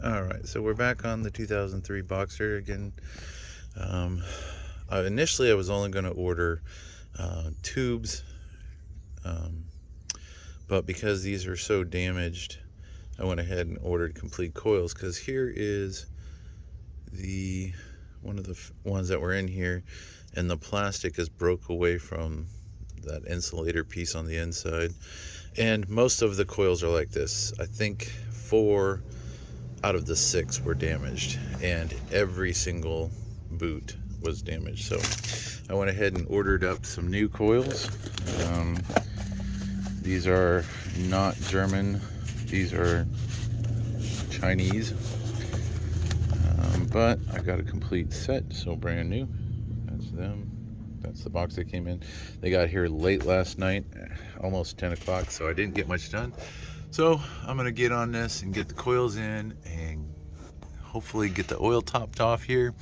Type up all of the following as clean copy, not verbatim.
Alright, so we're back on the 2003 Boxster again. Initially I was only going to order tubes, but because these are so damaged, I went ahead and ordered complete coils, because here is one of the ones that were in here, and the plastic is broke away from that insulator piece on the inside. And most of the coils are like this. I think 4 out of the 6 were damaged, and every single boot was damaged. So I went ahead and ordered up some new coils. These are not German, these are Chinese, but I got a complete set, so brand new. That's them. That's the box they came in. They got here late last night, almost 10 o'clock, so I didn't get much done. So I'm gonna get on this and get the coils in and hopefully get the oil topped off here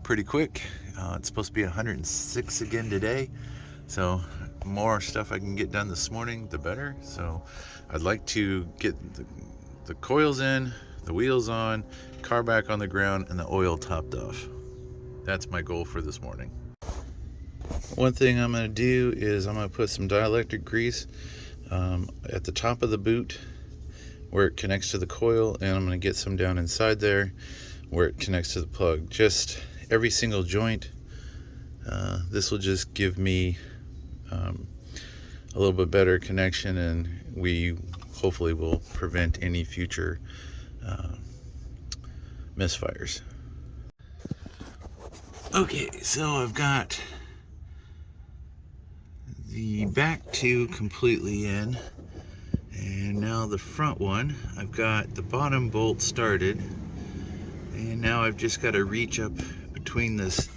pretty quick. It's supposed to be 106 again today, so more stuff I can get done this morning, the better. So I'd like to get the coils in, the wheels on, car back on the ground, and the oil topped off. That's my goal for this morning. One thing I'm going to do is I'm going to put some dielectric grease at the top of the boot where it connects to the coil, and I'm going to get some down inside there where it connects to the plug. Just every single joint. This will just give me a little bit better connection, and we hopefully will prevent any future misfires. Okay, so I've got the back 2 completely in, and now the front one. I've got the bottom bolt started, and now I've just got to reach up between this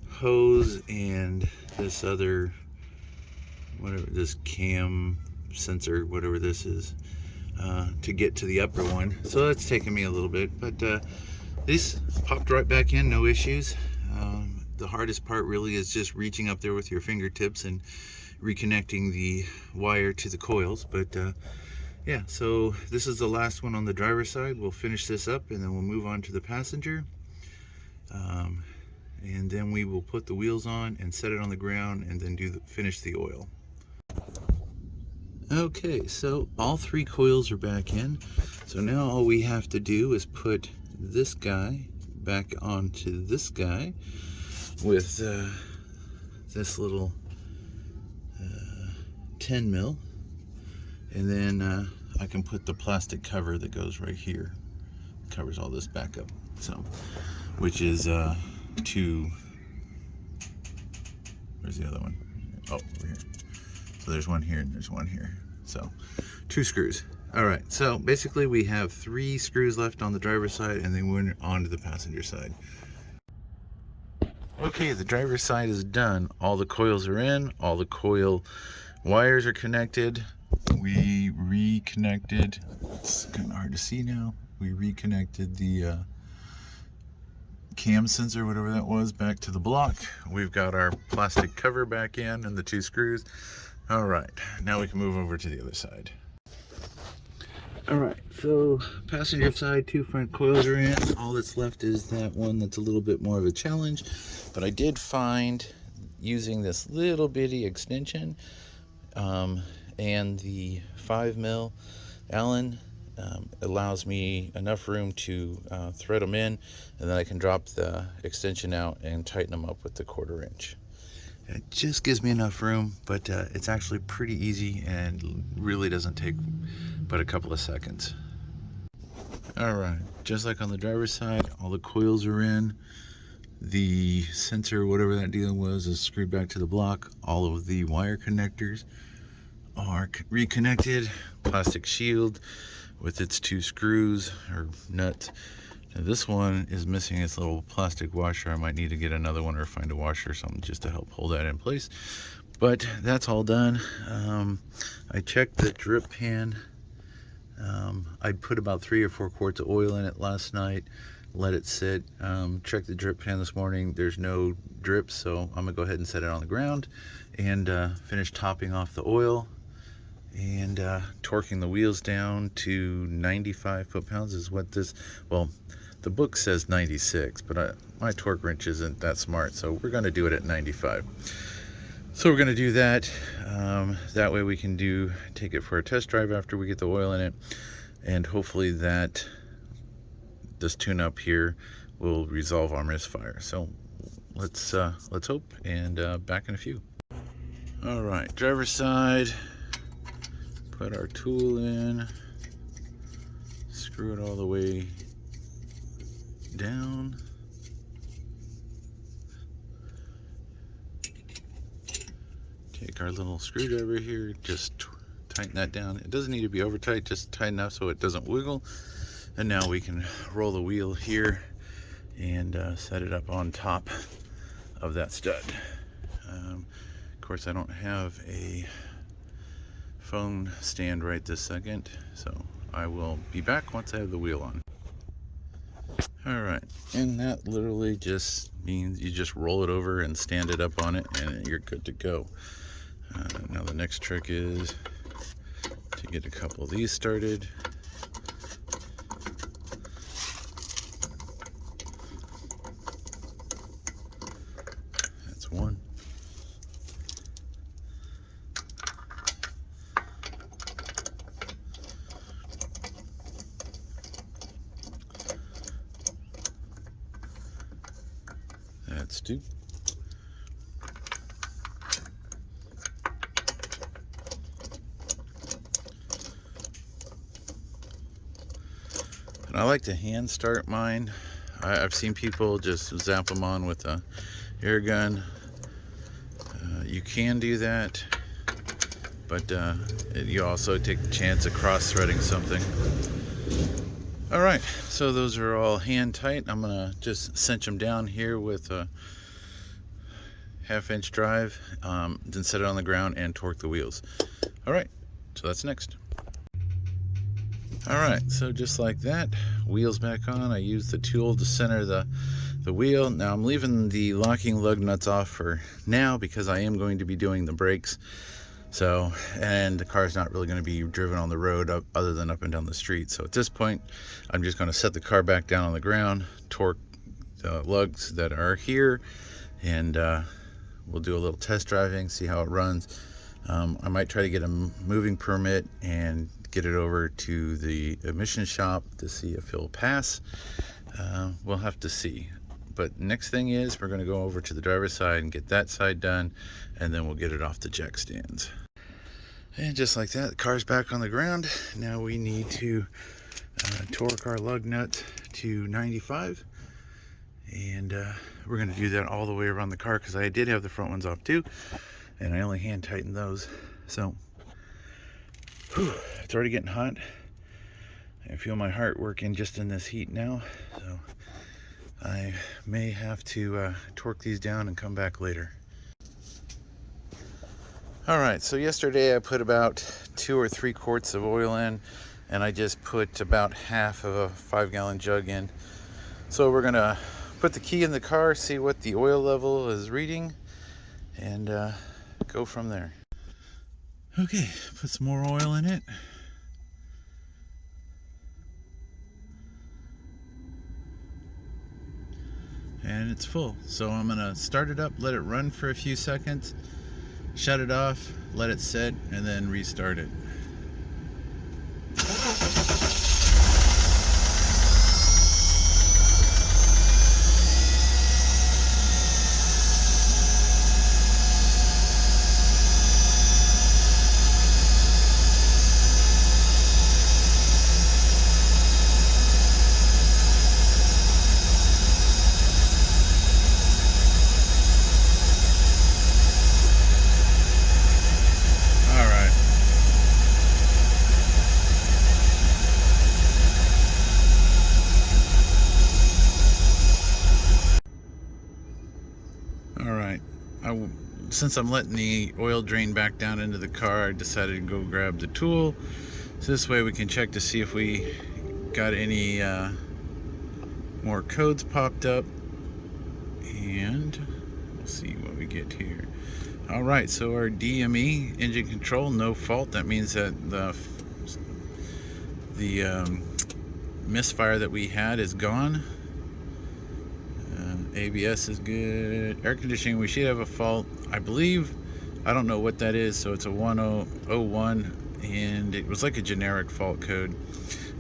hose and this other, whatever, this cam sensor, whatever this is, to get to the upper one. So that's taken me a little bit, but this popped right back in, no issues. The hardest part really is just reaching up there with your fingertips and reconnecting the wire to the coils. But yeah, so this is the last one on the driver's side. We'll finish this up and then we'll move on to the passenger. And then we will put the wheels on and set it on the ground and then finish the oil. Okay, so all 3 coils are back in. So now all we have to do is put this guy back onto this guy with this little 10 mil, and then I can put the plastic cover that goes right here, covers all this back up, so which is 2, where's the other one? Oh, over here. So there's one here and there's one here, so 2 screws. All right, so basically we have 3 screws left on the driver's side, and then we're on to the passenger side. Okay, the driver's side is done. All the coils are in, all the coil wires are connected. We reconnected, it's kind of hard to see now, we reconnected the cam sensor, whatever that was, back to the block. We've got our plastic cover back in and the 2 screws. All right, now we can move over to the other side. All right, so passenger side, 2 front coils are in. All that's left is that one that's a little bit more of a challenge, but I did find, using this little bitty extension and the 5 mil Allen, allows me enough room to thread them in, and then I can drop the extension out and tighten them up with the 1/4 inch. It just gives me enough room, but it's actually pretty easy and really doesn't take but a couple of seconds. All right, just like on the driver's side, all the coils are in. The sensor, whatever that deal was, is screwed back to the block. All of the wire connectors are reconnected. Plastic shield with its 2 screws or nuts. Now this one is missing its little plastic washer. I might need to get another one or find a washer or something just to help hold that in place. But that's all done. I checked the drip pan. I put about 3 or 4 quarts of oil in it last night, let it sit. Checked the drip pan this morning. There's no drip, so I'm gonna go ahead and set it on the ground and finish topping off the oil. and torquing the wheels down to 95 foot-pounds is what this, well, the book says 96, but my torque wrench isn't that smart, so we're going to do it at 95. So we're going to do that. That way we can take it for a test drive after we get the oil in it, and hopefully that this tune-up here will resolve our misfire. So let's hope, and back in a few. All right, driver's side. Put our tool in. Screw it all the way down. Take our little screwdriver here, just tighten that down. It doesn't need to be over tight, just tight enough so it doesn't wiggle. And now we can roll the wheel here and set it up on top of that stud. Of course, I don't have a phone stand right this second, so I will be back once I have the wheel on. All right, and that literally just means you just roll it over and stand it up on it, and you're good to go. Now the next trick is to get a couple of these started. That's one. That's two. And I like to hand start mine. I've seen people just zap them on with a air gun. You can do that, but you also take the chance of cross-threading something. All right, so those are all hand tight. I'm gonna just cinch them down here with a 1/2-inch drive, then set it on the ground and torque the wheels. All right, so that's next. All right, so just like that, wheels back on. I use the tool to center the wheel. Now I'm leaving the locking lug nuts off for now because I am going to be doing the brakes. So, and the car's not really going to be driven on the road other than up and down the street. So at this point, I'm just going to set the car back down on the ground, torque the lugs that are here, and we'll do a little test driving, see how it runs. I might try to get a moving permit and get it over to the emission shop to see if it'll pass. We'll have to see. But next thing is we're going to go over to the driver's side and get that side done, and then we'll get it off the jack stands. And just like that, the car's back on the ground. Now we need to torque our lug nut to 95, and we're going to do that all the way around the car because I did have the front ones off too, and I only hand tightened those. So it's already getting hot. I feel my heart working just in this heat now, so I may have to torque these down and come back later. All right, so yesterday I put about 2 or 3 quarts of oil in, and I just put about half of a 5-gallon jug in. So we're gonna put the key in the car, see what the oil level is reading, and go from there. Okay, put some more oil in it. And it's full. So I'm gonna start it up, let it run for a few seconds, shut it off, let it sit, and then restart it. Since I'm letting the oil drain back down into the car, I decided to go grab the tool. So this way we can check to see if we got any more codes popped up. And we'll see what we get here. All right, so our DME engine control, no fault. That means that the misfire that we had is gone. ABS is good. Air conditioning, we should have a fault. I believe, I don't know what that is, so it's a 1001, and it was like a generic fault code.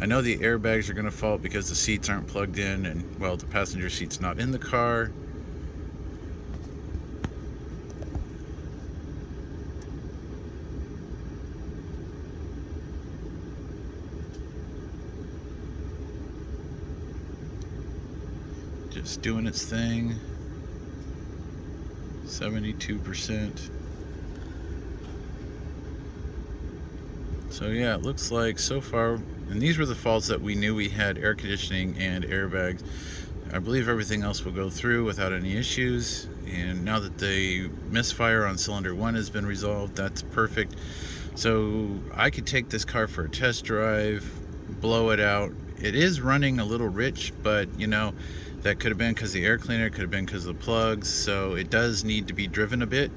I know the airbags are going to fault because the seats aren't plugged in, and, well, the passenger seat's not in the car. Just doing its thing. 72%. So yeah, it looks like so far, and these were the faults that we knew we had: air conditioning and airbags. I believe everything else will go through without any issues, and now that the misfire on cylinder 1 has been resolved, that's perfect. So I could take this car for a test drive, blow it out. It is running a little rich, but you know, that could have been because the air cleaner, could have been because of the plugs, so it does need to be driven a bit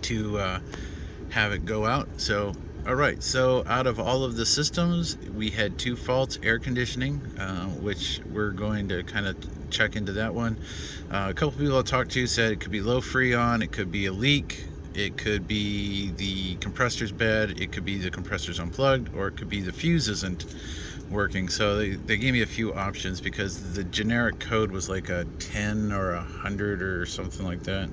to have it go out. So alright, so out of all of the systems, we had 2 faults. Air conditioning, which we're going to kind of check into that one. A couple people I talked to said it could be low freon, it could be a leak, it could be the compressor's bad, it could be the compressor's unplugged, or it could be the fuse isn't working. So they gave me a few options because the generic code was like a 10 or 100 or something like that.